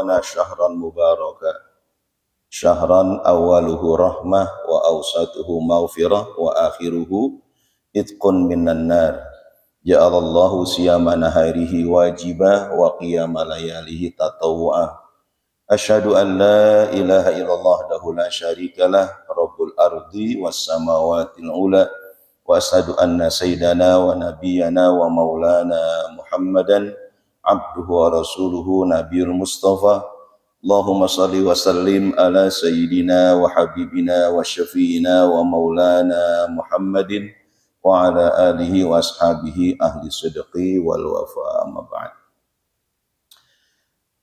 شهرا مباركا شهرا أوله رحمة وأوسطه مغفرة وآخره عتق من النار جعل الله صيام نهاره واجبا وقيام لياليه تطوعا أشهد أن لا إله إلا الله وحده لا شريك له رب الأرض والسماوات العلى وأشهد أن سيدنا ونبينا ومولانا محمدا عبده ورسوله نبي المصطفى اللهم صل وسلم على سيدنا وحبيبنا وشفينا ومولانا محمد وعلى آله وأصحابه أهل الصدق والوفاء أما بعد.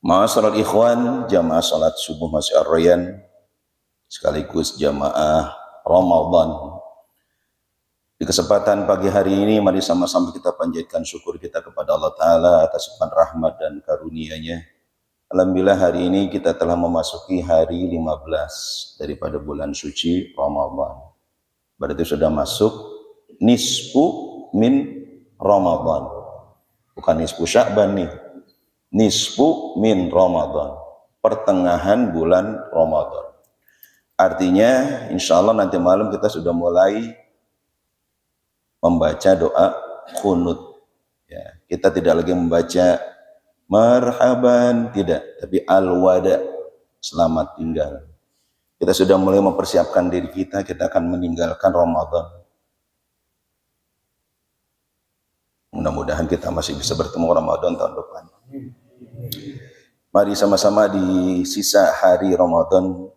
Ma'asyiral ikhwan, jamaah salat subuh Masjid Ar-Rayyan sekaligus jamaah Ramadan. Di kesempatan pagi hari ini mari sama-sama kita panjatkan syukur kita kepada Allah Ta'ala atas rahmat dan karunia-Nya. Alhamdulillah hari ini kita telah memasuki hari 15 daripada bulan suci Ramadan. Berarti sudah masuk nisfu min Ramadan. Bukan nisfu Sya'ban nih. Nisfu min Ramadan. Pertengahan bulan Ramadan. Artinya insya Allah nanti malam kita sudah mulai membaca doa qunut. Ya, kita tidak lagi membaca marhaban, tidak, tapi al-wada, selamat tinggal. Kita sudah mulai mempersiapkan diri kita akan meninggalkan Ramadan. Mudah-mudahan kita masih bisa bertemu Ramadan tahun depan. Mari sama-sama di sisa hari Ramadan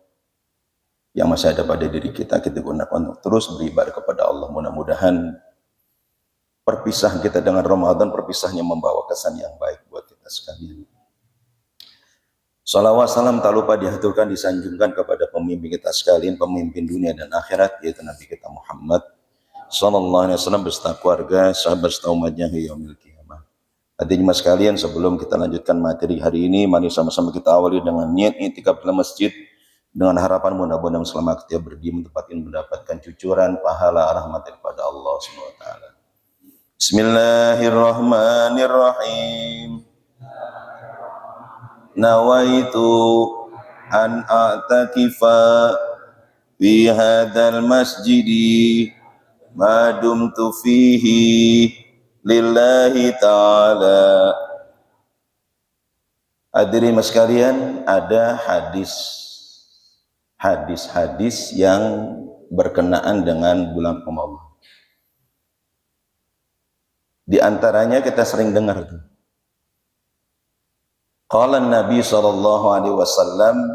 yang masih ada pada diri kita gunakan untuk terus beribadah kepada Allah. Mudah-mudahan perpisahan kita dengan Ramadan, perpisahnya membawa kesan yang baik buat kita sekalian. Salawat salam tak lupa dihaturkan, disanjungkan kepada pemimpin kita sekalian, pemimpin dunia dan akhirat, yaitu Nabi kita Muhammad sallallahu alaihi wasallam beserta keluarga, sahabat serta umatnya hingga yaumil qiyamah. Hadirin sekalian, sebelum kita lanjutkan materi hari ini, mari sama-sama kita awali dengan niat i'tikaf dalam masjid dengan harapan mudah-mudahan selama kita berdiri tempat ini mendapatkan cucuran pahala rahmat daripada Allah Subhanahu wa taala. Bismillahirrahmanirrahim. Nawaitu an a'takifa fi hadzal masjidi ma dumtu fihi lillahi ta'ala. Hadirin sekalian, ada hadis-hadis yang berkenaan dengan bulan Ramadan. Di antaranya kita sering dengar tuh. Qala Nabi sallallahu alaihi wasallam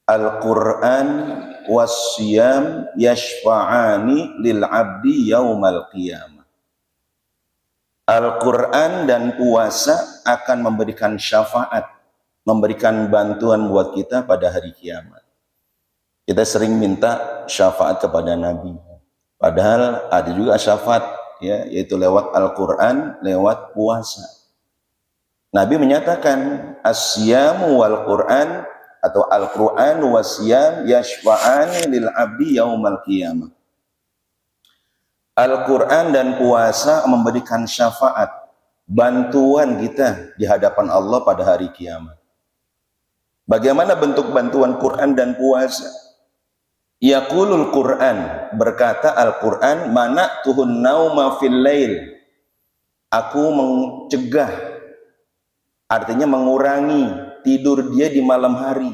Al-Qur'an was-siyam yashfa'ani lil 'abdi yaumal qiyamah. Al-Qur'an dan puasa akan memberikan syafaat, memberikan bantuan buat kita pada hari kiamat. Kita sering minta syafaat kepada Nabi. Padahal ada juga syafaat, ya, yaitu lewat Al-Qur'an, lewat puasa. Nabi menyatakan as-siyamu wal Qur'an atau Al-Qur'an was-siyam yashfa'ani lil 'abdi yaumal qiyamah. Al-Qur'an dan puasa memberikan syafaat, bantuan kita di hadapan Allah pada hari kiamat. Bagaimana bentuk bantuan Quran dan puasa? Yaqulul Qur'an, berkata Al-Qur'an, mana'tuhun nauma fil lail. Aku mencegah, artinya mengurangi tidur dia di malam hari.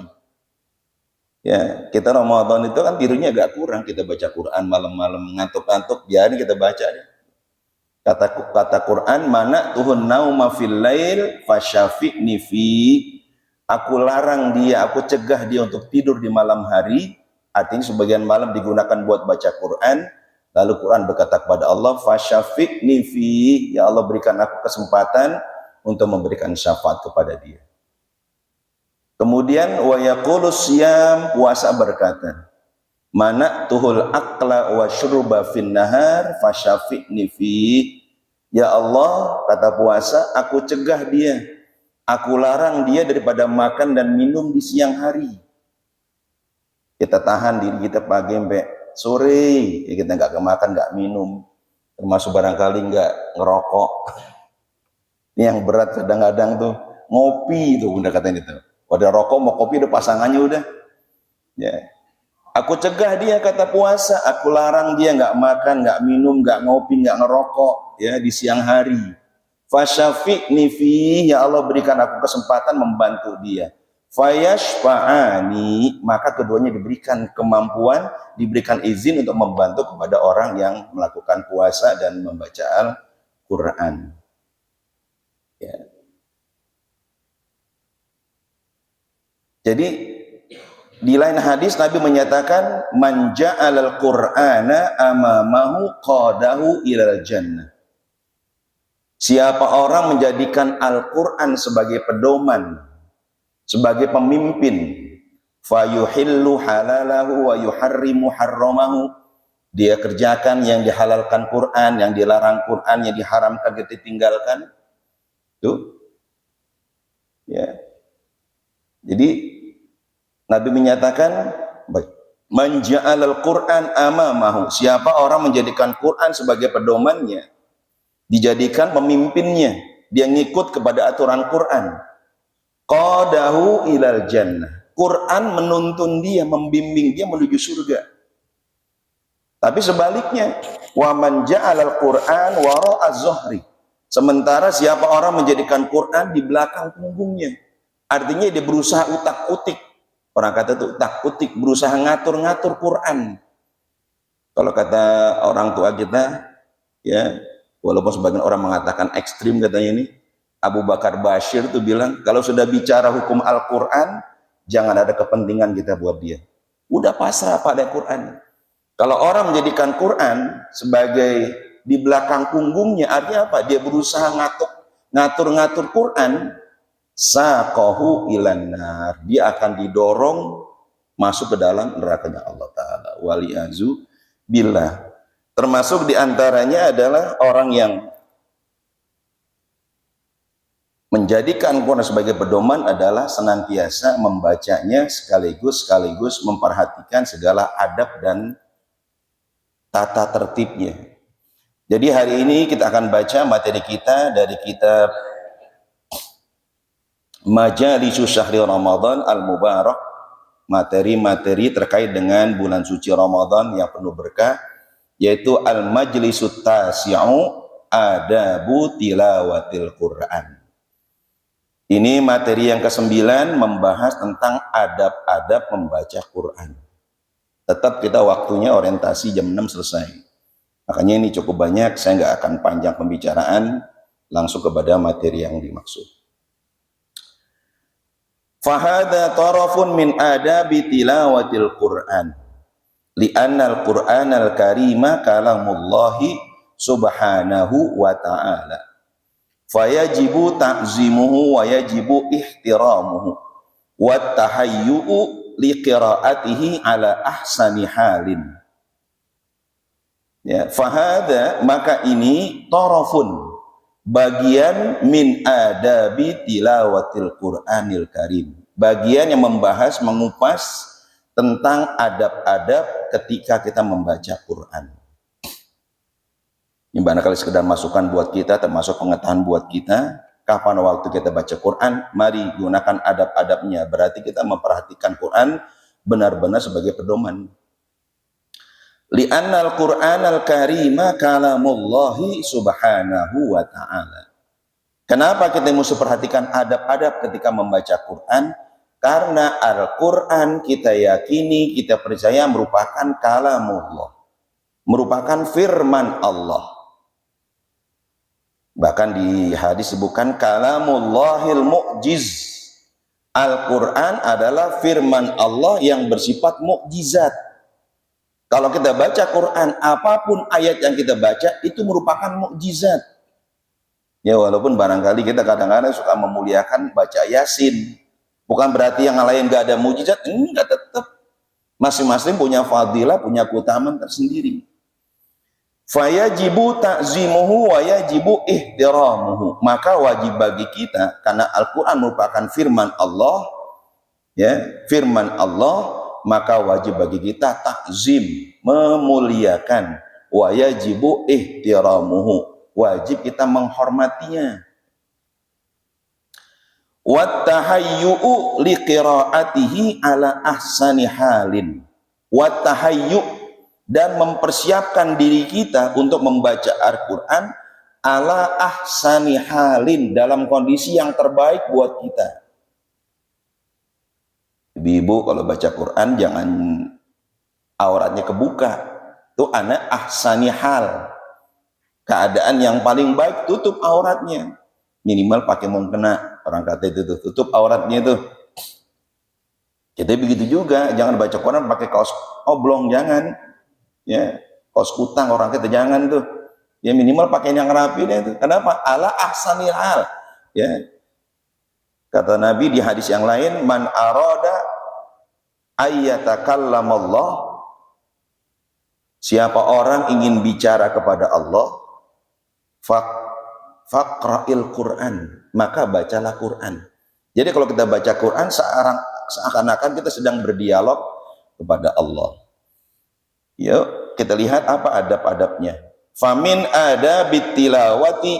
Ya, kita Ramadan itu kan tidurnya agak kurang, kita baca Quran malam-malam ngantuk-ngantuk, biarin kita baca. Kata Quran, mana'tuhun nauma fil lail fasyafi'ni fi. Aku larang dia, aku cegah dia untuk tidur di malam hari. Artinya sebagian malam digunakan buat baca Quran. Lalu Quran berkata kepada Allah, fasyafi'ni fi, ya Allah berikan aku kesempatan untuk memberikan syafaat kepada dia. Kemudian wa yaqulus siyam, puasa berkata, mana'tuhul aqla wa syurba fin nahar fasyafi'ni fi. Ya Allah, kata puasa, aku cegah dia, aku larang dia daripada makan dan minum di siang hari. Kita tahan diri kita pagi sampai sore, ya kita nggak kemakan, nggak minum, termasuk barangkali nggak ngerokok. Ini yang berat kadang-kadang tuh ngopi itu udah katanya itu. Udah rokok mau kopi udah pasangannya udah. Ya. Aku cegah dia kata puasa, aku larang dia nggak makan, nggak minum, nggak ngopi, nggak ngerokok ya di siang hari. Fasyafi'ni fihi, ya Allah berikan aku kesempatan membantu dia. Fayashfa'ani, maka keduanya diberikan kemampuan, diberikan izin untuk membantu kepada orang yang melakukan puasa dan membaca Al-Quran. Ya. Jadi di lain hadis Nabi menyatakan man ja'alal qur'ana amamahu qadahu ilal jannah. Siapa orang menjadikan Al-Qur'an sebagai pedoman, sebagai pemimpin, fayuhillu halalahu wa yuharrimu harramahu, dia kerjakan yang dihalalkan Quran, yang dilarang Quran, yang diharamkan kita tinggalkan. Tuh. Ya. Jadi Nabi menyatakan man ja'alal Qur'an amamahu, siapa orang menjadikan Quran sebagai pedomannya, dijadikan pemimpinnya, dia ngikut kepada aturan Quran, qadahu ilal jannah, Quran menuntun dia, membimbing dia menuju surga. Tapi sebaliknya, wa man ja'alal Qur'an wara'a zuhri, sementara siapa orang menjadikan Quran di belakang punggungnya, artinya dia berusaha utak-utik. Orang kata itu tak utik, berusaha ngatur-ngatur Quran. Kalau kata orang tua kita, ya, walaupun sebagian orang mengatakan ekstrim katanya ini, Abu Bakar Bashir itu bilang, kalau sudah bicara hukum Al-Quran, jangan ada kepentingan kita buat dia. Udah pasrah pada Quran. Kalau orang menjadikan Quran sebagai di belakang punggungnya, artinya apa? Dia berusaha ngatur-ngatur Quran, saqahu ilan nar, dia akan didorong masuk ke dalam nerakanya Allah Ta'ala. Wali'azu billah. Termasuk diantaranya adalah orang yang menjadikan Quran sebagai pedoman adalah senantiasa membacanya sekaligus memperhatikan segala adab dan tata tertibnya. Jadi hari ini kita akan baca materi kita dari kitab Majalisus Syahri Ramadan Al-Mubarak, materi-materi terkait dengan bulan suci Ramadan yang penuh berkah, yaitu Al-Majlisut Tasi'u Adabu Tilawatil Quran. Ini materi yang ke-9 membahas tentang adab-adab membaca Quran. Tetap kita waktunya orientasi jam 6 selesai. Makanya ini cukup banyak, saya nggak akan panjang pembicaraan, langsung kepada materi yang dimaksud. Fahada tarafun min adabi tilawatil Quran, li'anna al-Quran al-karima kalamullahi subhanahu wa ta'ala, fayajibu ta'zimuhu wa yajibu ihtiramuhu wa tahayyu'u liqira'atihi ala ahsani halin. Ya, fahada, maka ini tarafun, bagian min adabi tilawatil Qur'anil Karim, bagian yang membahas, mengupas tentang adab-adab ketika kita membaca Quran. Ini barangkali sekedar masukan buat kita, termasuk pengetahuan buat kita. Kapan waktu kita baca Quran, mari gunakan adab-adabnya. Berarti kita memperhatikan Quran benar-benar sebagai pedoman. Li'anna al-Qur'an al-karima kalamullahi subhanahu wa ta'ala. Kenapa kita mesti perhatikan adab-adab ketika membaca Quran? Karena Al-Quran kita yakini, kita percaya merupakan kalamullah, merupakan firman Allah. Bahkan di hadis disebutkan kalamullahil mu'jiz. Al-Quran adalah firman Allah yang bersifat mukjizat. Kalau kita baca Quran, apapun ayat yang kita baca itu merupakan mukjizat. Ya, walaupun barangkali kita kadang-kadang suka memuliakan baca Yasin. Bukan berarti yang lain nggak ada mukjizat, enggak, tetap. Masing-masing punya fadilah, punya keutamaan tersendiri. Fayajibu ta'zimuhu wa yajibu ihtiramuhu. Maka wajib bagi kita, karena Al-Quran merupakan firman Allah, ya, firman Allah, maka wajib bagi kita takzim, memuliakan, wa yajibu ihtiramuhu, wajib kita menghormatinya. Wattahayyu'u liqira'atihi ala ahsani halin. Wattahayyu', dan mempersiapkan diri kita untuk membaca Al-Quran ala ahsani halin, dalam kondisi yang terbaik buat kita. Ibu-ibu kalau baca Quran jangan auratnya kebuka. Itu ana ahsani hal. Keadaan yang paling baik, tutup auratnya. Minimal pakai mukena, orang kata itu tuh, tutup auratnya itu. Jadi begitu juga, jangan baca Quran pakai kaos oblong, jangan. Ya, kaos kutang orang kita jangan tuh. Ya minimal pakai yang rapi deh itu. Kenapa? Ala ahsanil hal. Ya. Kata Nabi di hadis yang lain, man arada ayyatakallamallah, siapa orang ingin bicara kepada Allah, faqra'il Quran, maka bacalah Quran. Jadi kalau kita baca Quran seakan-akan kita sedang berdialog kepada Allah. Yuk kita lihat apa adab-adabnya. Famin adabit tilawati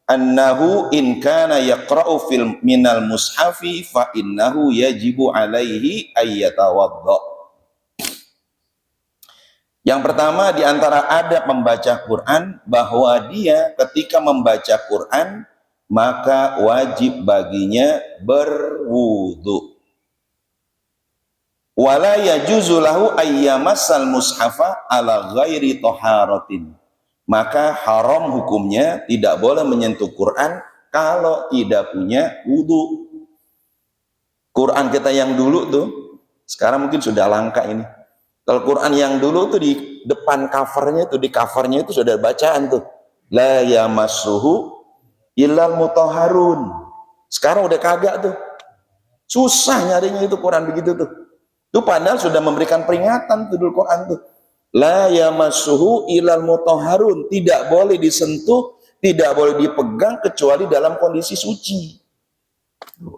annahu in kana yaqra'u fil minal mushafi fa innahu yajibu alaihi ayyatawadda. Yang pertama di antara adab membaca Quran, bahwa dia ketika membaca Quran maka wajib baginya berwudu. Wala yajuzu lahu ayyamassal mushafa ala ghairi taharatin. Maka haram hukumnya, tidak boleh menyentuh Quran kalau tidak punya wudu. Quran kita yang dulu tuh, sekarang mungkin sudah langka ini. Kalau Quran yang dulu tuh di depan covernya tuh, di covernya itu sudah bacaan tuh, la yamassuhu illal mutahharun. Sekarang udah kagak tuh, susah nyarinya itu Quran begitu tuh. Itu padahal sudah memberikan peringatan tuh dulu Quran tuh, la yamassuhu illal mutahharun, tidak boleh disentuh, tidak boleh dipegang kecuali dalam kondisi suci.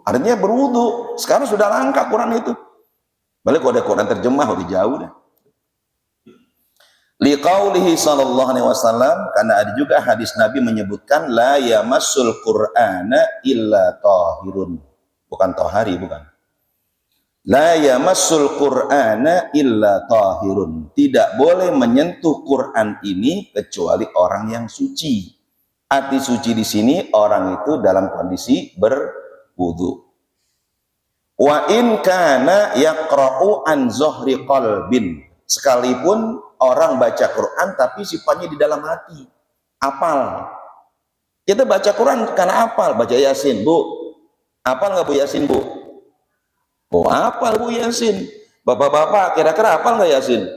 Artinya berwudu. Sekarang sudah langka Quran itu. Balik kalau ada Quran terjemah udah jauh dah. Liqaulihi sallallahu alaihi wasallam, karena ada juga hadis Nabi menyebutkan la yamassul Qur'ana illa tahirun. Bukan tahari, bukan. La yamassul Qur'ana illa tahirun. Tidak boleh menyentuh Quran ini kecuali orang yang suci. Arti suci di sini orang itu dalam kondisi berwudu. Wa in kana yaqra'u an zohri qalbin, sekalipun orang baca Quran tapi sifatnya di dalam hati, apal. Kita baca Quran karena apal, baca Yasin, Bu. Apal nggak Bu Yasin, Bu? Oh, apal Bu Yasin. Bapak-bapak kira-kira apal nggak Yasin?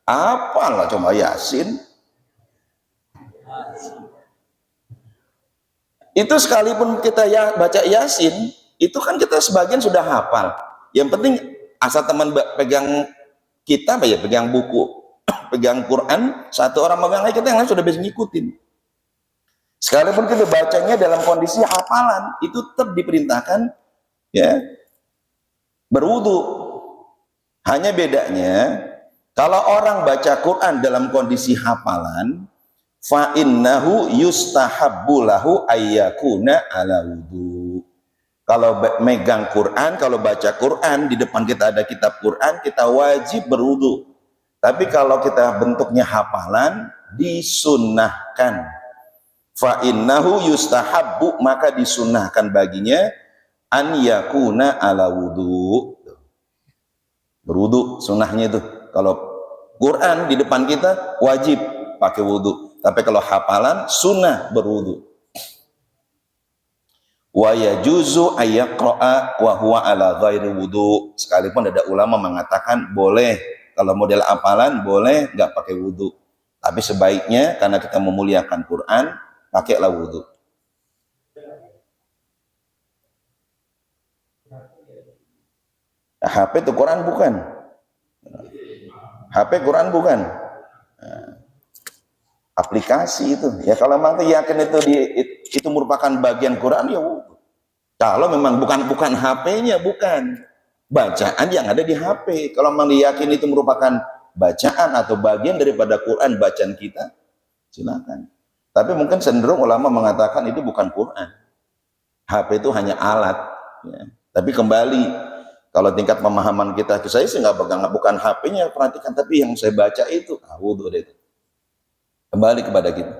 Apal lah, cuma Yasin. Itu sekalipun kita baca Yasin, itu kan kita sebagian sudah hafal. Yang penting asal teman pegang kita, ya pegang buku, pegang Quran, satu orang megang lagi, kita yang lain sudah bisa ngikutin. Sekalipun kita bacanya dalam kondisi hafalan, itu tetap diperintahkan ya berwudu. Hanya bedanya kalau orang baca Quran dalam kondisi hafalan, fa innahu yustahabbu lahu ayyakuna ala wudu. Kalau megang Quran, kalau baca Quran, di depan kita ada kitab Quran, kita wajib berwudu. Tapi kalau kita bentuknya hafalan, disunnahkan. Fa innahu yustahabbu, maka disunnahkan baginya an yakuna ala wudu. Berwudu, sunnahnya itu. Kalau Quran di depan kita, wajib pakai wudu. Tapi kalau hafalan, sunnah berwudu. Wa yajuzu ayyaqra'a wa huwa ala ghairi wudu. Sekalipun ada ulama mengatakan boleh, kalau model hafalan boleh nggak pakai wudu. Tapi sebaiknya karena kita memuliakan Quran, pakailah wudu. HP itu Quran bukan? HP Quran bukan? Aplikasi itu. Ya kalau memang yakin itu merupakan bagian Quran, ya wudu. Kalau memang bukan HP-nya, bukan bacaan yang ada di HP. Kalau memang diyakini itu merupakan bacaan atau bagian daripada Quran bacaan kita, silakan. Tapi mungkin cenderung ulama mengatakan itu bukan Quran. HP itu hanya alat. Ya. Tapi kembali, kalau tingkat pemahaman kita, saya sih nggak pegang, bukan HP-nya perhatikan, tapi yang saya baca itu, wudhu itu. Kembali kepada kita.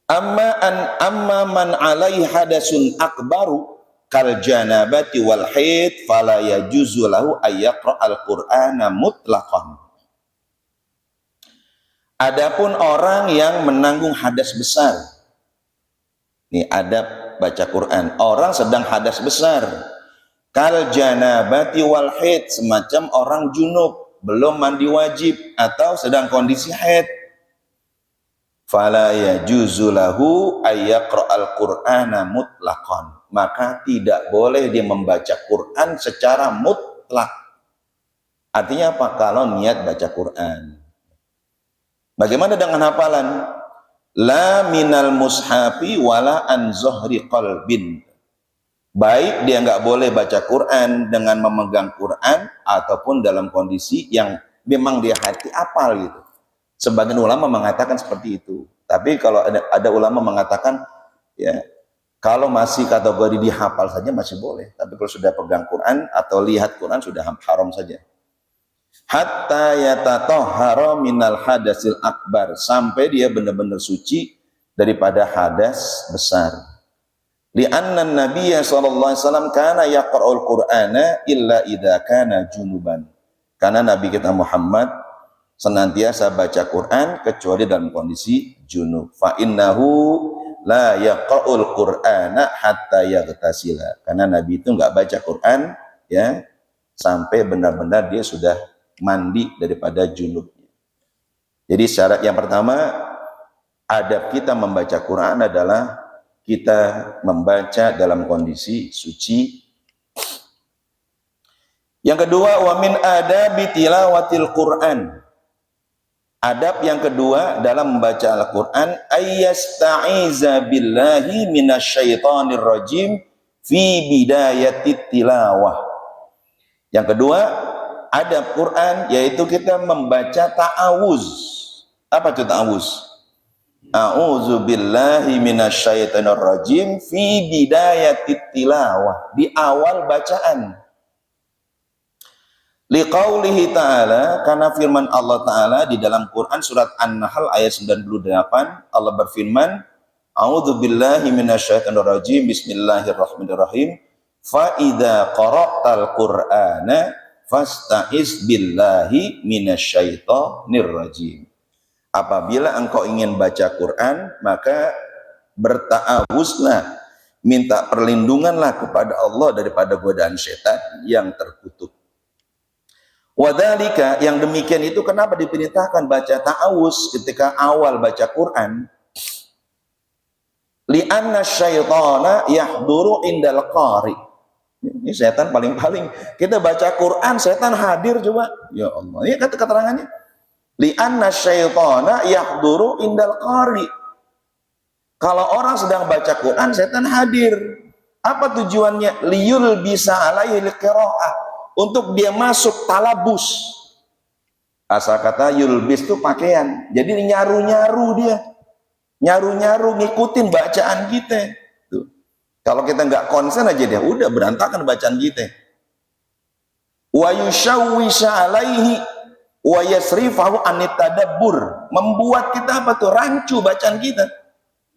Amma man alaihi hadasun akbaru kal janabati wal haid fala yajuzu lahu ayyaqra al-Qur'ana mutlaqan. Adapun orang yang menanggung hadas besar. Ini adab baca Quran. Orang sedang hadas besar. Kal janabati wal haid, semacam orang junub, belum mandi wajib atau sedang kondisi haid. Fala yajuzu lahu ayyaqra al-Qur'ana mutlaqan. Maka tidak boleh dia membaca Quran secara mutlak. Artinya apa? Kalau niat baca Quran. Bagaimana dengan hafalan? La minal mushafi wala an zuhri qalbin. Baik dia nggak boleh baca Quran dengan memegang Quran ataupun dalam kondisi yang memang dia hati apal gitu. Sebagian ulama mengatakan seperti itu. Tapi kalau ada ulama mengatakan ya kalau masih kategori dihafal saja masih boleh. Tapi kalau sudah pegang Quran atau lihat Quran sudah haram saja. Hatta yatatahhara minal hadasil akbar, sampai dia benar-benar suci daripada hadas besar. Li'anna Nabiyya sallallahu alaihi wasallam kana yaqra'ul Qur'ana illa idza kana junuban. Karena Nabi kita Muhammad senantiasa baca Quran kecuali dalam kondisi junub. Fa innahu la yaqra'ul Qur'ana hatta yaghtasila. Karena Nabi itu enggak baca Quran ya sampai benar-benar dia sudah mandi daripada junubnya. Jadi syarat yang pertama adab kita membaca Quran adalah kita membaca dalam kondisi suci. Yang kedua, wa min adabi tilawatil Quran. Adab yang kedua dalam membaca Al-Quran, ayyasta'iza billahi minasyaitonir rajim fi bidayatit tilawah. Yang kedua, adab Quran yaitu kita membaca ta'awuz. Apa itu ta'awuz? A'udzu billahi minasyaitonir rajim fi bidayatit tilawah, di awal bacaan. Liqaulihi ta'ala, karena firman Allah Ta'ala di dalam Quran surat An-Nahl ayat 98, Allah berfirman, A'udzu billahi minasyaitonir rajim, bismillahirrahmanirrahim, fa idza qara'tal Qur'ana fasta'iz billahi minasyaitonir rajim. Apabila engkau ingin baca Quran, maka berta'awuzlah, minta perlindunganlah kepada Allah daripada godaan setan yang terkutuk. Wadhalika, yang demikian itu kenapa diperintahkan baca ta'awuz ketika awal baca Quran? Li'anna syaitana yahduru indal qari. Ini setan paling-paling. Kita baca Quran, setan hadir coba. Ya Allah, ini kata keterangannya. Li'anna syaitana yahduru indal qari. Kalau orang sedang baca Quran, setan hadir. Apa tujuannya? Liyul bisa alaihi liqira'ah. Untuk dia masuk talabus. Asal kata yulbis itu pakaian. Jadi nyaru-nyaru dia. Nyaru-nyaru ngikutin bacaan kita. Tuh. Kalau kita nggak konsen aja dia, udah berantakan bacaan kita. Wa yushawwisha alaihi wa yasrifahu anitadabbur. Membuat kita apa tuh? Rancu bacaan kita.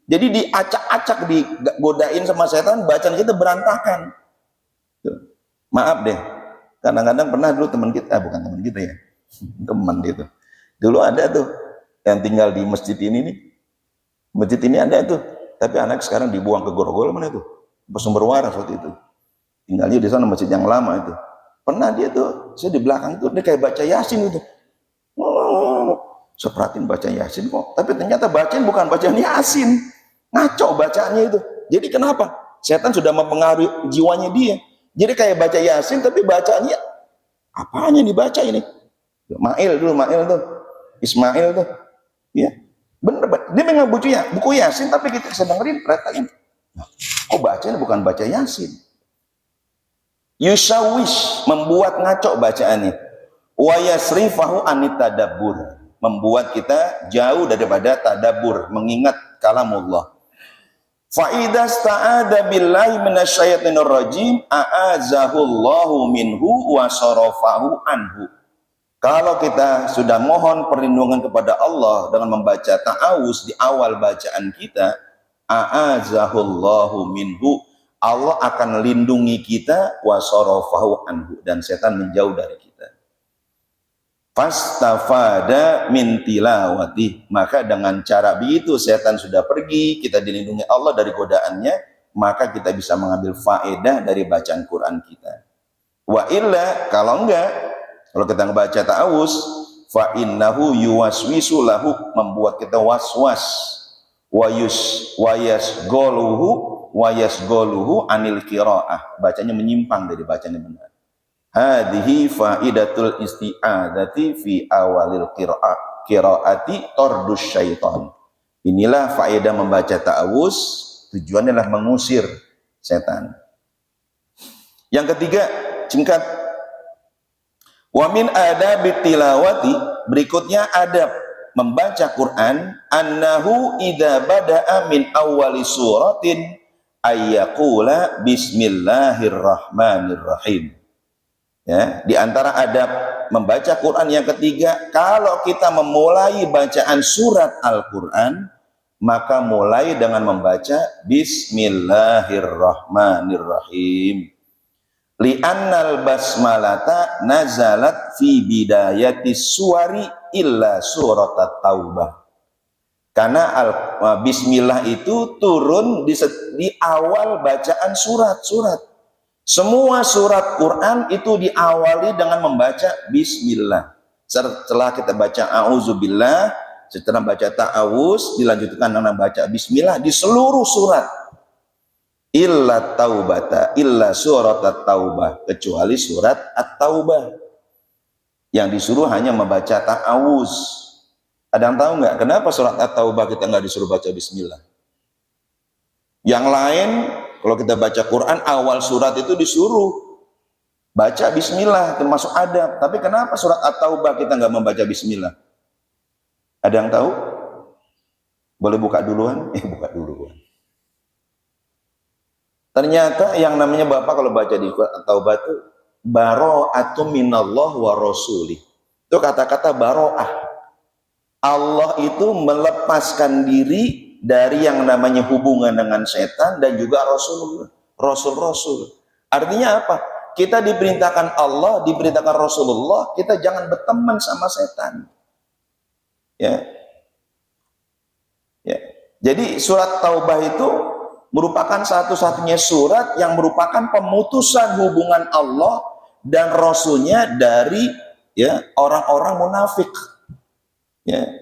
Jadi diacak-acak, digodain sama setan, bacaan kita berantakan. Tuh. Maaf deh. Kadang-kadang pernah dulu teman kita, bukan teman kita ya, teman gitu. Dulu ada tuh yang tinggal di masjid ini nih. Masjid ini ada tuh, tapi anak sekarang dibuang ke Grogol mana tuh? Sumber Waras waktu itu. Tinggalnya di sana masjid yang lama itu. Pernah dia tuh, saya di belakang tuh dia kayak baca Yasin itu. Seperhatiin baca Yasin kok, tapi ternyata bacaan bukan bacaan Yasin. Ngaco bacaannya itu. Jadi kenapa? Setan sudah mempengaruhi jiwanya dia. Jadi kayak baca Yasin tapi bacaannya apanya dibaca ini? Mail tuh. Ismail tuh. Ya. Bener, dia memang buku Yasin tapi kita sedang dengerin perhatiin. Oh bacanya bukan baca Yasin. Yusawish, membuat ngaco bacaannya. Wa yasrifahu anitadabbur, membuat kita jauh daripada tadabbur, mengingat kalamullah. Fa idza sta'ada billahi minasyaitonir rajim a'azahullahu minhu wa sarafahu anhu. Kalau kita sudah mohon perlindungan kepada Allah dengan membaca ta'awuz di awal bacaan kita, a'azahullahu minhu, Allah akan lindungi kita, wa sarafahu anhu, dan setan menjauh dari kita. Fastafada min tilawati, maka dengan cara begitu setan sudah pergi, kita dilindungi Allah dari godaannya, maka kita bisa mengambil faedah dari bacaan Quran kita. Wa illa, kalau enggak, kalau kita membaca ta'awuz, fa innahu yuwaswisu lahu, membuat kita waswas, wayasgoluhu anil qiraah, bacanya menyimpang dari bacaan yang benar. Hadhihi faidatul isti'adzati fi awalil qiraati tardus syaitan. Inilah faedah membaca ta'awuz, tujuannya adalah mengusir setan. Yang ketiga, singkat. Wa min adabit tilawati, berikutnya adab membaca Quran, annahu idza bada'a min awwali suratin ayyaqula bismillahirrahmanirrahim. Ya, di antara adab membaca Quran yang ketiga, kalau kita memulai bacaan surat Al-Quran, maka mulai dengan membaca Bismillahirrahmanirrahim. Li'annal basmalata nazalat fi bidayatis suwari illa surat At-Taubah. Karena Bismillah itu turun di awal bacaan surat-surat. Semua surat Quran itu diawali dengan membaca Bismillah. Setelah kita baca A'udzubillah, setelah baca ta'awuz, dilanjutkan dengan baca Bismillah di seluruh surat. Illa taubata, illa surat At-Taubah, kecuali surat At-Taubah yang disuruh hanya membaca ta'awuz. Ada yang tahu nggak kenapa surat At-Taubah kita nggak disuruh baca Bismillah? Yang lain, kalau kita baca Quran, awal surat itu disuruh baca Bismillah, termasuk adab. Tapi kenapa surat At-Taubah kita nggak membaca Bismillah? Ada yang tahu? Boleh buka duluan? Buka duluan. Ternyata yang namanya Bapak kalau baca di surat At-Taubah itu bara'atun minallah wa rasulih. Itu kata-kata bara'ah. Allah itu melepaskan diri dari yang namanya hubungan dengan setan dan juga Rasul-Rasul. Artinya apa? Kita diperintahkan Allah, diperintahkan Rasulullah, kita jangan berteman sama setan. Ya. Ya. Jadi surat Taubah itu merupakan satu-satunya surat yang merupakan pemutusan hubungan Allah dan Rasulnya dari ya orang-orang munafik. Ya.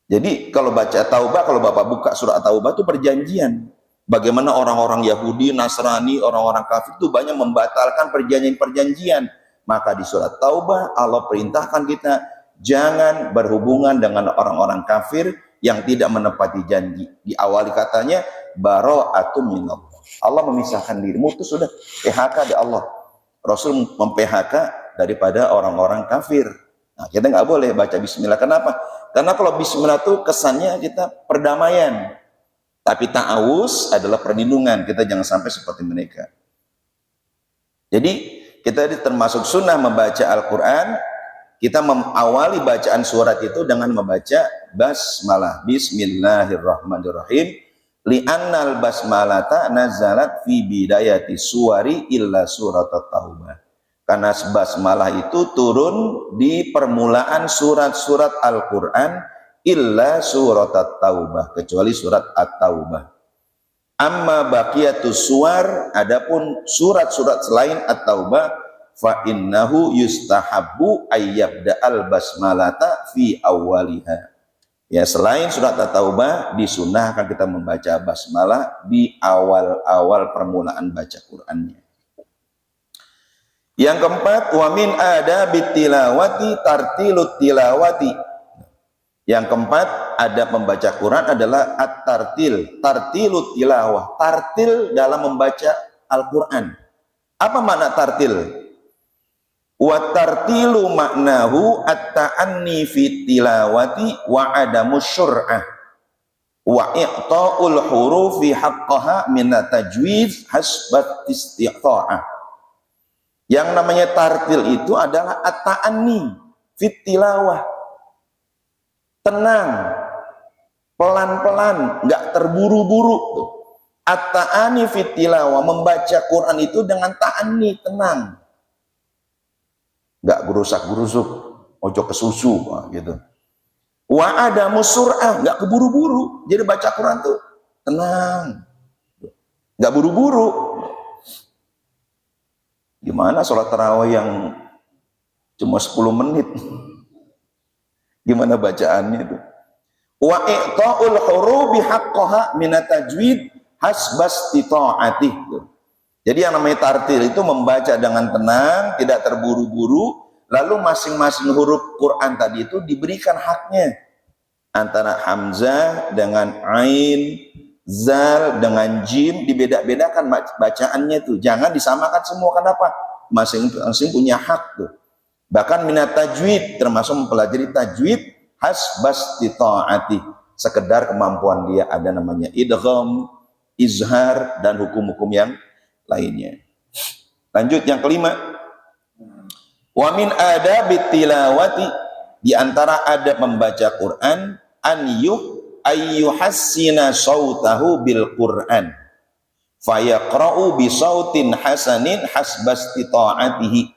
Jadi kalau baca Taubah, kalau Bapak buka surat Taubah itu perjanjian. Bagaimana orang-orang Yahudi, Nasrani, orang-orang kafir itu banyak membatalkan perjanjian-perjanjian. Maka di surat Taubah Allah perintahkan kita jangan berhubungan dengan orang-orang kafir yang tidak menepati janji. Diawali katanya bara'atun minallah. Allah memisahkan diri, mutus sudah PHK di Allah. Rasul mem-PHK daripada orang-orang kafir. Nah, kita nggak boleh baca Bismillah. Kenapa? Karena kalau Bismillah itu kesannya kita perdamaian. Tapi ta'awuz adalah perlindungan. Kita jangan sampai seperti mereka. Jadi kita termasuk sunnah membaca Al-Quran. Kita mengawali bacaan surat itu dengan membaca basmalah. Bismillahirrahmanirrahim. Li'annal basmalata nazalat fi bidayati suwari illa surat At-Taubah. Karena basmalah itu turun di permulaan surat-surat Al-Quran illa surat At-Taubah, kecuali surat At-Taubah. Amma baqiyatus suwar, adapun surat-surat selain At-Taubah, fa innahu yustahabbu ayyabda'al basmalata fi awwaliha. Ya, selain surat At-Taubah disunahkan kita membaca basmalah di awal-awal permulaan baca Qur'annya. Yang keempat, wa min adabit tilawati tartilut tilawati. Yang keempat, adab membaca Quran adalah at-tartil, tartilut tilawah, tartil dalam membaca Al-Quran. Apa makna tartil? Wa tartilu maknahu at-ta'anni fi tilawati wa adamu syur'ah. Wa i'ta'ul hurufi haqqaha min tajwid hasbat istiqta'ah. Yang namanya tartil itu adalah at-ta'anni fit tilawah. Tenang, pelan-pelan, enggak terburu-buru. At-ta'ani fit tilawah, membaca Quran itu dengan ta'anni, tenang. Enggak gerusak-gerusuk, ojo kesusu gitu. Wa adamu sur'ah, enggak keburu-buru. Jadi baca Quran tuh tenang. Enggak buru-buru. Gimana sholat tarawih yang cuma 10 menit? Gimana bacaannya itu? Wa i'ta'ul hurufi haqqaha min tajwid hasbastita'atih. Jadi yang namanya tartil itu membaca dengan tenang, tidak terburu-buru, lalu masing-masing huruf Quran tadi itu diberikan haknya. Antara hamzah dengan ain, zal dengan jim, dibeda-bedakan bacaannya tuh. Jangan disamakan semua. Kenapa? Masing-masing punya hak tuh. Bahkan minat tajwid, termasuk mempelajari tajwid hasbastita'ati, sekedar kemampuan dia. Ada namanya idgham, izhar, dan hukum-hukum yang lainnya. Lanjut yang kelima. Wa min adabit tilawati, di antara adab membaca Quran, an ayyuhassina sautahu bil Quran fayaqra'u bi sautin hasanin hasbastita'atihi.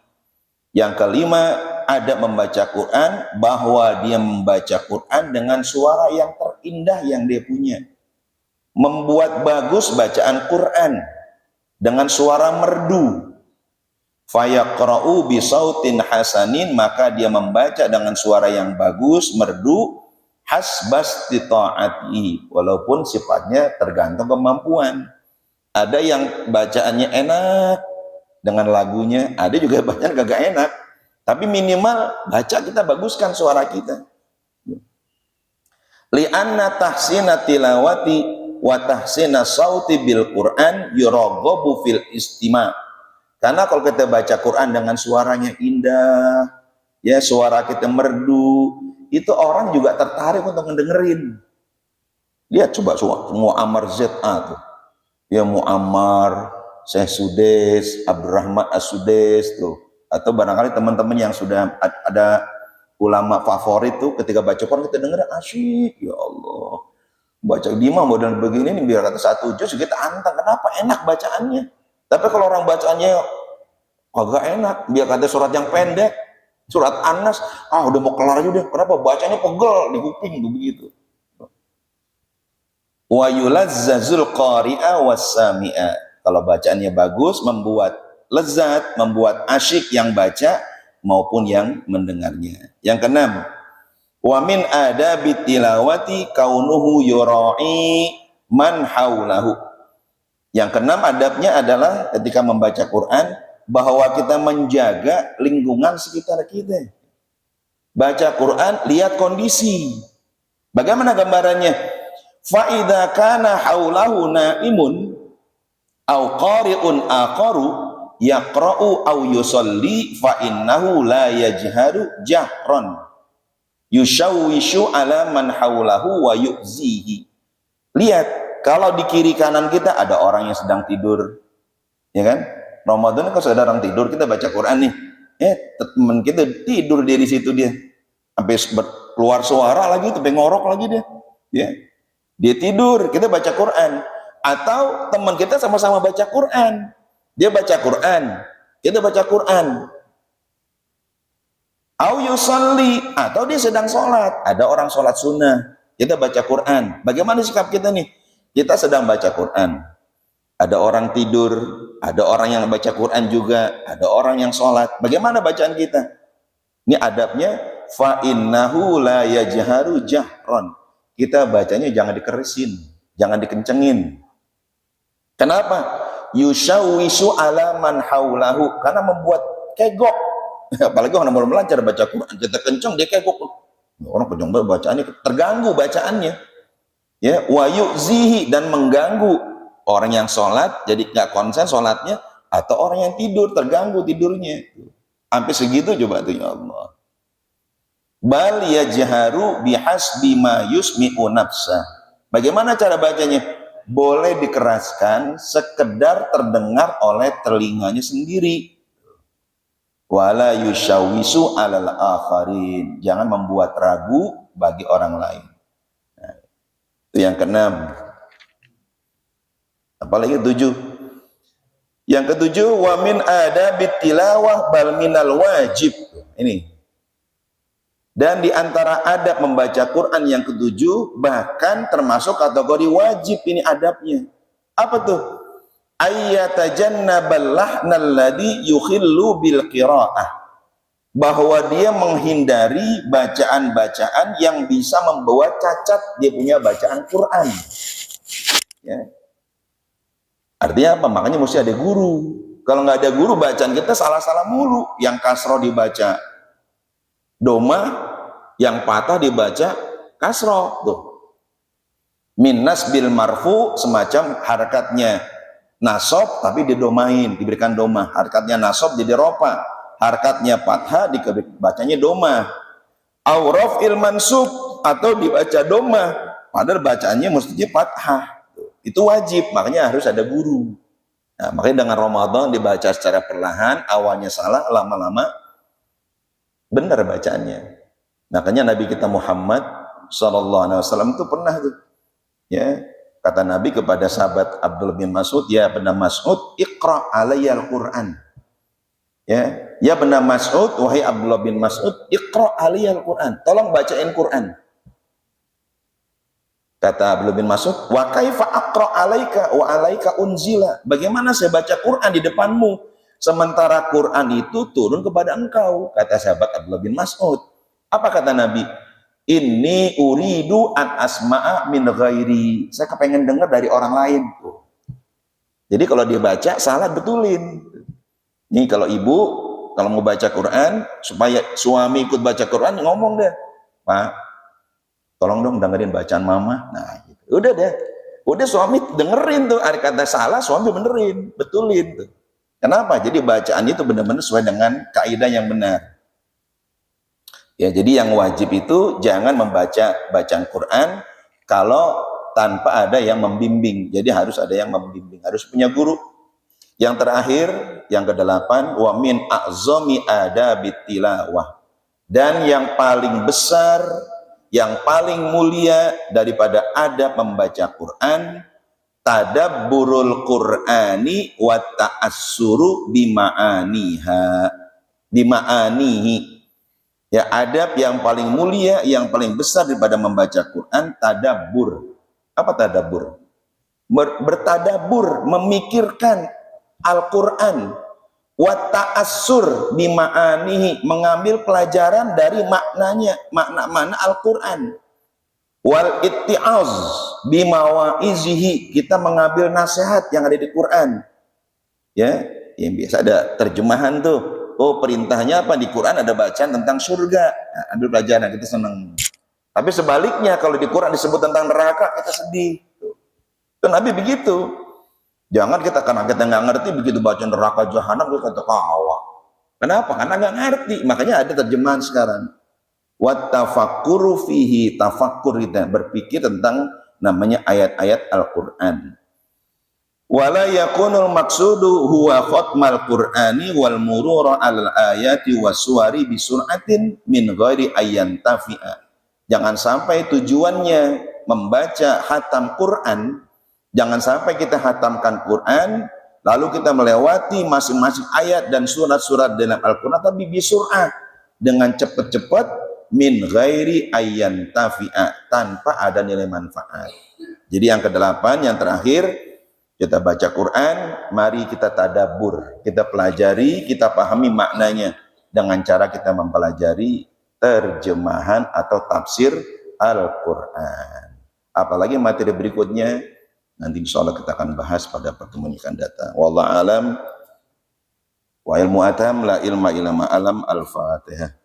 Yang kelima, adab membaca Quran, bahwa dia membaca Quran dengan suara yang terindah yang dia punya. Membuat bagus bacaan Quran dengan suara merdu. Fayaqra'u bi sautin hasanin, maka dia membaca dengan suara yang bagus, merdu, hasbastita'atihi, walaupun sifatnya tergantung kemampuan. Ada yang bacaannya enak dengan lagunya, ada juga bacaan kagak enak, tapi minimal baca kita baguskan suara kita. Li'anna tahsina tilawati wa tahsina sauti bil Quran yuraghabu fil istima'. Karena kalau kita baca Quran dengan suaranya indah, ya suara kita merdu, itu orang juga tertarik untuk ngedengerin. Lihat coba Muammar ZA tuh. Ya Muammar, Syekh Sudes, Abdurrahman As-Sudes tuh. Atau barangkali teman-teman yang sudah ada ulama favorit tuh, ketika baca Quran kita denger asyik, ya Allah. Baca Dima model begini nih, biar kata satu juz kita antang. Kenapa? Enak bacaannya. Tapi kalau orang bacaannya kagak enak, biar kata surat yang pendek, surat An-Nas, udah mau kelar aja deh. Kenapa? Bacanya pegel di kuping begitu. Wa yulazzazul qari'a was-sami'a. Kalau bacaannya bagus, membuat lezat, membuat asyik yang baca maupun yang mendengarnya. Yang keenam, wa min adabit tilawati kaunuhu yura'i man haulahu. Yang keenam adabnya adalah ketika membaca Quran, bahwa kita menjaga lingkungan sekitar kita. Baca Quran, lihat kondisi. Bagaimana gambarannya? Fa idza kana haulahu naimun aw qari'un aqaru yaqra'u aw yusalli fa innahu la yajharu jahran yushawwishu ala man haulahu wa yu'zihi. Lihat, kalau di kiri kanan kita ada orang yang sedang tidur, ya kan? Ramadan kalau ada orang tidur, kita baca Quran nih, teman kita tidur dia di situ, dia sampai keluar suara lagi, sampai ngorok lagi dia, ya. Dia tidur, kita baca Quran. Atau teman kita sama-sama baca Quran, dia baca Quran, kita baca Quran. Au yusalli, atau dia sedang sholat, ada orang sholat sunnah, kita baca Quran. Bagaimana sikap kita nih? Kita sedang baca Quran, ada orang tidur, ada orang yang baca Quran juga, ada orang yang sholat. Bagaimana bacaan kita? Ini adabnya, fa innahu la yajharu jahron. Kita bacanya jangan dikeresin, jangan dikencengin. Kenapa? Yushawwishu ala man haulahu, karena membuat kegok. Apalagi orang belum belajar baca Quran, kita kenceng dia kegok. Orang kenceng bacaannya terganggu bacaannya. Ya, wa yu'zihi, dan mengganggu orang yang sholat, jadi nggak konsen sholatnya, atau orang yang tidur terganggu tidurnya. Sampai segitu coba tuh, ya Allah. Bal yajharu bihasbi ma yusmi'u nafsah. Bagaimana cara bacanya? Boleh dikeraskan sekedar terdengar oleh telinganya sendiri. Wala yushawisu alal akharin. Jangan membuat ragu bagi orang lain. Nah, itu yang keenam. Apalagi 7. Yang ketujuh, wa min adabit tilawah bal minal wajib. Ini. Dan di antara adab membaca Quran yang ketujuh, bahkan termasuk kategori wajib ini adabnya. Apa tuh? Ayyatajannabal lahnal ladzi yukhillu bil qiraah. Bahwa dia menghindari bacaan-bacaan yang bisa membawa cacat dia punya bacaan Quran. Ya. Artinya apa? Makanya mesti ada guru. Kalau nggak ada guru, bacaan kita salah-salah mulu. Yang kasroh dibaca doma, yang patah dibaca kasroh. Tuh. Min nasbil marfu, semacam harakatnya nasob tapi didomain, diberikan doma. Harakatnya nasob jadi ropa, harakatnya pathah dibacanya doma. Auraf il mansub, atau dibaca doma padahal bacaannya mestinya pathah. Itu wajib, makanya harus ada guru. Nah, makanya dengan Ramadan dibaca secara perlahan, awalnya salah, lama-lama benar bacaannya. Makanya Nabi kita Muhammad SAW itu pernah tuh, ya, kata Nabi kepada sahabat Abdullah bin Mas'ud, ya benar Mas'ud, iqra alayya al-Quran. Ya benar Mas'ud, wahai Abdullah bin Mas'ud, iqra alayya al-Quran. Tolong bacain Quran. Kata Abdullah bin Mas'ud, wa kaifa aqra alaika wa alaika unzila. Bagaimana saya baca Quran di depanmu sementara Quran itu turun kepada engkau? Kata sahabat Abdullah bin Mas'ud. Apa kata Nabi? Inni uridu an asma'a min ghairi. Saya kepengen dengar dari orang lain. Jadi kalau dia baca salah betulin. Ini kalau ibu kalau mau baca Quran supaya suami ikut baca Quran, ngomong deh, Pak, tolong dong dengerin bacaan mama. Nah, gitu. Udah deh. Udah suami dengerin tuh. Ada kata salah, suami benerin, betulin tuh. Kenapa? Jadi bacaan itu benar-benar sesuai dengan kaidah yang benar. Ya, jadi yang wajib itu jangan membaca bacaan Quran kalau tanpa ada yang membimbing. Jadi harus ada yang membimbing, harus punya guru. Yang terakhir, yang ke-8, wa min a'zami adabit tilawah. Dan yang paling besar, yang paling mulia daripada adab membaca Quran, tadabburul Qur'ani wa ta'assuru bima'anihi. Ya, adab yang paling mulia, yang paling besar daripada membaca Quran, tadabbur. Apa tadabbur? Bertadabbur, memikirkan Al-Quran. Wa ta'assur bima'anihi, mengambil pelajaran dari maknanya, makna-makna Al-Quran. Wal itti'az bimawaizihi, kita mengambil nasihat yang ada di Quran. Ya, yang biasa ada terjemahan tuh. Oh, perintahnya apa di Quran, ada bacaan tentang surga. Nah, ambil pelajaran, kita senang. Tapi sebaliknya kalau di Quran disebut tentang neraka, kita sedih. Itu Nabi begitu. Jangan kita, karena kita nggak ngerti, begitu baca neraka jahanam kita ketawa. Kenapa? Karena nggak ngerti. Makanya ada terjemahan sekarang. Wat tafakkuru fihi, tafakkur, kita berpikir tentang namanya ayat-ayat Al-Quran. Wala yakunul maksudu huwa khatmal Qur'ani wal murura al ayati wasuwari bisur'atin min ghairi ayyan tafi'a. Jangan sampai tujuannya membaca hatam Quran, jangan sampai kita hatamkan Quran lalu kita melewati masing-masing ayat dan surat-surat dalam Al-Quran tapi bisur'ah, dengan cepat-cepat, min ghairi ayyan tafi'a, tanpa ada nilai manfaat. Jadi yang ke-8, yang terakhir, kita baca Quran, mari kita tadabbur, kita pelajari, kita pahami maknanya dengan cara kita mempelajari terjemahan atau tafsir Al-Quran. Apalagi materi berikutnya, nanti insya Allah kita akan bahas pada pertemuan yang akan datang. Wallahu alam, wa ilmu atam, la ilma illa ma alam. Al-Fatihah.